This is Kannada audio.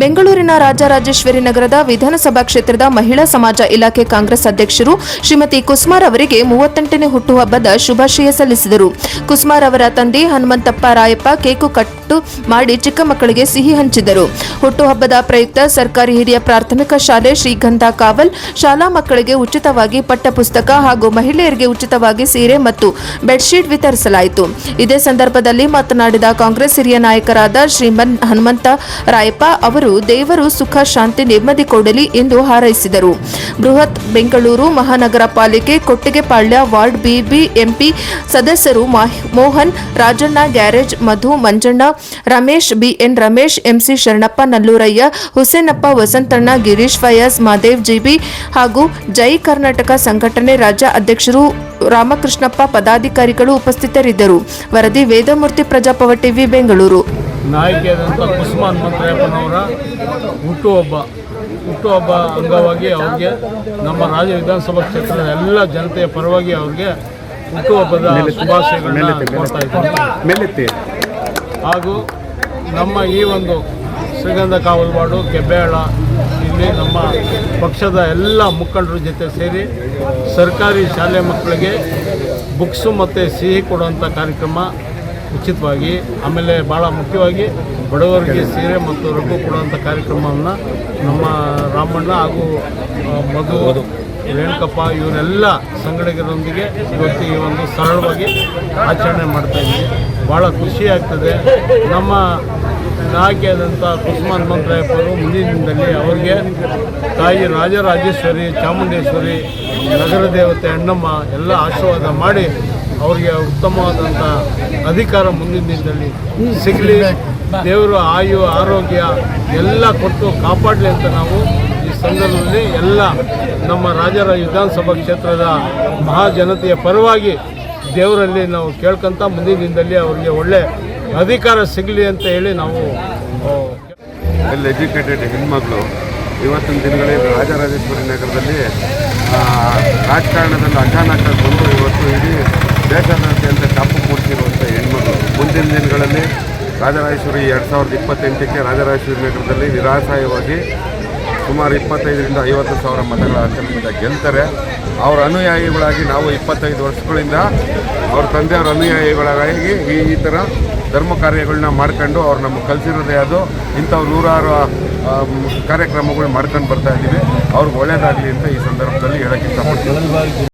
ಬೆಂಗಳೂರಿನ ರಾಜರಾಜೇಶ್ವರಿ ನಗರದ ವಿಧಾನಸಭಾ ಕ್ಷೇತ್ರದ ಮಹಿಳಾ ಸಮಾಜ ಇಲಾಖೆ ಕಾಂಗ್ರೆಸ್ ಅಧ್ಯಕ್ಷರು ಶ್ರೀಮತಿ ಕುಸುಮಾರ್ ಅವರಿಗೆ 38ನೇ ಹುಟ್ಟುಹಬ್ಬದ ಶುಭಾಶಯ ಸಲ್ಲಿಸಿದರು. ಕುಸುಮಾರ್ ಅವರ ತಂದೆ ಹನುಮಂತಪ್ಪ ರಾಯಪ್ಪ ಕೇಕು ಕಟ್ಟು ಮಾಡಿ ಚಿಕ್ಕ ಮಕ್ಕಳಿಗೆ ಸಿಹಿ ಹಂಚಿದರು. ಹುಟ್ಟುಹಬ್ಬದ ಪ್ರಯುಕ್ತ ಸರ್ಕಾರಿ ಹಿರಿಯ ಪ್ರಾಥಮಿಕ ಶಾಲೆ ಶ್ರೀಗಂಧ ಕಾವಲ್ ಶಾಲಾ ಮಕ್ಕಳಿಗೆ ಉಚಿತವಾಗಿ ಪಠ್ಯಪುಸ್ತಕ ಹಾಗೂ ಮಹಿಳೆಯರಿಗೆ ಉಚಿತವಾಗಿ ಸೀರೆ ಮತ್ತು ಬೆಡ್ಶೀಟ್ ವಿತರಿಸಲಾಯಿತು. ಇದೇ ಸಂದರ್ಭದಲ್ಲಿ ಮಾತನಾಡಿದ ಕಾಂಗ್ರೆಸ್ ಹಿರಿಯ ನಾಯಕರಾದ ಶ್ರೀಮನ್ ಹನುಮಂತ ರಾಯಪ್ಪ ಅವರು ದೇವರು ಸುಖ ಶಾಂತಿ ನೆಮ್ಮದಿ ಕೊಡಲಿ ಎಂದು ಹಾರೈಸಿದರು. ಬೃಹತ್ ಬೆಂಗಳೂರು ಮಹಾನಗರ ಪಾಲಿಕೆ ಕೊಟ್ಟಿಗೆಪಾಳ್ಯ ವಾರ್ಡ್ ಬಿಬಿಎಂಪಿ ಸದಸ್ಯರು Mohan, Rajanna, garage Madhu, Manjanna, Ramesh, BN Ramesh, MC Sharanappa, Nallurayya, Husenappa, Vasanthanna, Girish, Fayaz, Madev, GB ಹಾಗೂ ಜೈ ಕರ್ನಾಟಕ ಸಂಘಟನೆ ರಾಜ್ಯ ಅಧ್ಯಕ್ಷರು ರಾಮಕೃಷ್ಣಪ್ಪ ಪದಾಧಿಕಾರಿಗಳು ಉಪಸ್ಥಿತರಿದ್ದರು. ವರದಿ ವೇದಮೂರ್ತಿ, ಪ್ರಜಾಪವ ಟಿವಿ, ಬೆಂಗಳೂರು. ನಾಯಕಿಯಾದಂಥ ಕುಸುಮಾ ಹನುಮಂತರಾಯಪ್ಪನವರ ಹುಟ್ಟುಹಬ್ಬ ಅಂಗವಾಗಿ ಅವ್ರಿಗೆ ನಮ್ಮ ರಾಜ್ಯ ವಿಧಾನಸಭಾ ಕ್ಷೇತ್ರದ ಎಲ್ಲ ಜನತೆಯ ಪರವಾಗಿ ಅವ್ರಿಗೆ ಹುಟ್ಟುಹಬ್ಬದ ಶುಭಾಶಯಗಳನ್ನ ಕೋರ್ತಾ ಇದ್ದೀನಿ. ಹಾಗೂ ನಮ್ಮ ಈ ಒಂದು ಶ್ರೀಗಂಧ ಕಾವಲ್ ವಾರ್ಡು ಕೆಬ್ಬೆಹಾಳ ಇಲ್ಲಿ ನಮ್ಮ ಪಕ್ಷದ ಎಲ್ಲ ಮುಖಂಡರ ಜೊತೆ ಸೇರಿ ಸರ್ಕಾರಿ ಶಾಲೆ ಮಕ್ಕಳಿಗೆ ಬುಕ್ಸು ಮತ್ತು ಸಿಹಿ ಕೊಡುವಂಥ ಕಾರ್ಯಕ್ರಮ ಉಚಿತವಾಗಿ, ಆಮೇಲೆ ಭಾಳ ಮುಖ್ಯವಾಗಿ ಬಡವರಿಗೆ ಸೀರೆ ಮತ್ತು ರಘು ಕೊಡುವಂಥ ಕಾರ್ಯಕ್ರಮವನ್ನು ನಮ್ಮ ರಾಮಣ್ಣ ಹಾಗೂ ಮಧು, ರೇಣುಕಪ್ಪ ಇವರೆಲ್ಲ ಸಂಘಟಕರೊಂದಿಗೆ ಇವತ್ತು ಈ ಒಂದು ಸರಳವಾಗಿ ಆಚರಣೆ ಮಾಡ್ತಾಯಿದ್ದೀವಿ. ಭಾಳ ಖುಷಿ ಆಗ್ತದೆ. ನಮ್ಮ ನಾಯಕಿಯಾದಂಥ ಕುಸುಮಾ ಹನುಮಂತರಾಯಪ್ಪರು ಮುಂದಿನ ದಿನದಲ್ಲಿ ಅವ್ರಿಗೆ ತಾಯಿ ರಾಜರಾಜೇಶ್ವರಿ, ಚಾಮುಂಡೇಶ್ವರಿ, ನಗರ ದೇವತೆ ಅಣ್ಣಮ್ಮ ಎಲ್ಲ ಆಶೀರ್ವಾದ ಮಾಡಿ ಅವ್ರಿಗೆ ಉತ್ತಮವಾದಂಥ ಅಧಿಕಾರ ಮುಂದಿನ ದಿನದಲ್ಲಿ ಸಿಗಲಿ, ದೇವರು ಆಯು ಆರೋಗ್ಯ ಎಲ್ಲ ಕೊಟ್ಟು ಕಾಪಾಡಲಿ ಅಂತ ನಾವು ಈ ಸಂದರ್ಭದಲ್ಲಿ ಎಲ್ಲ ನಮ್ಮ ವಿಧಾನಸಭಾ ಕ್ಷೇತ್ರದ ಮಹಾಜನತೆಯ ಪರವಾಗಿ ದೇವರಲ್ಲಿ ನಾವು ಕೇಳ್ಕೊಂತ ಮುಂದಿನ ದಿನದಲ್ಲಿ ಅವ್ರಿಗೆ ಒಳ್ಳೆ ಅಧಿಕಾರ ಸಿಗಲಿ ಅಂತ ಹೇಳಿ ನಾವು ಎಜುಕೇಟೆಡ್ ಹೆಣ್ಮಕ್ಳು ಇವತ್ತಿನ ದಿನಗಳಲ್ಲಿ ರಾಜರಾಜೇಶ್ವರಿ ನಗರದಲ್ಲಿ ರಾಜಕಾರಣದಲ್ಲಿ ಅಚಾನಕ್ ಬಂದು ಇವತ್ತು ಇಡೀ ದೇಶಾದ್ಯಂತ ಚಾಪು ಮೂಡಿಸಿರುವಂಥ ಹೆಣ್ಮಕ್ಳು ಮುಂದಿನ ದಿನಗಳಲ್ಲಿ ರಾಜರಾಜೇಶ್ವರಿ 2028ಕ್ಕೆ ರಾಜರಾಜೇಶ್ವರಿ ನಗರದಲ್ಲಿ ನಿರಾಶಯವಾಗಿ ಸುಮಾರು 25,000 ರಿಂದ 50,000 ಮತಗಳ ಅಂತರದಿಂದ ಗೆಲ್ತಾರೆ. ಅವರ ಅನುಯಾಯಿಗಳಾಗಿ ನಾವು 25 ವರ್ಷಗಳಿಂದ ಅವ್ರ ತಂದೆಯವರ ಅನುಯಾಯಿಗಳಾಗಿ ಈ ಥರ ಧರ್ಮ ಕಾರ್ಯಗಳನ್ನ ಮಾಡ್ಕೊಂಡು ಅವ್ರು ನಮಗೆ ಕಲಿಸಿರೋದೇ ಅದು. ಇಂಥವ್ರು ನೂರಾರು ಕಾರ್ಯಕ್ರಮಗಳು ಮಾಡ್ಕೊಂಡು ಬರ್ತಾ ಇದ್ದೀವಿ. ಅವ್ರಿಗೆ ಒಳ್ಳೆಯದಾಗಲಿ ಅಂತ ಈ ಸಂದರ್ಭದಲ್ಲಿ ಹೇಳೋಕ್ಕೆ ಇಷ್ಟಪಡ್ತೀನಿ.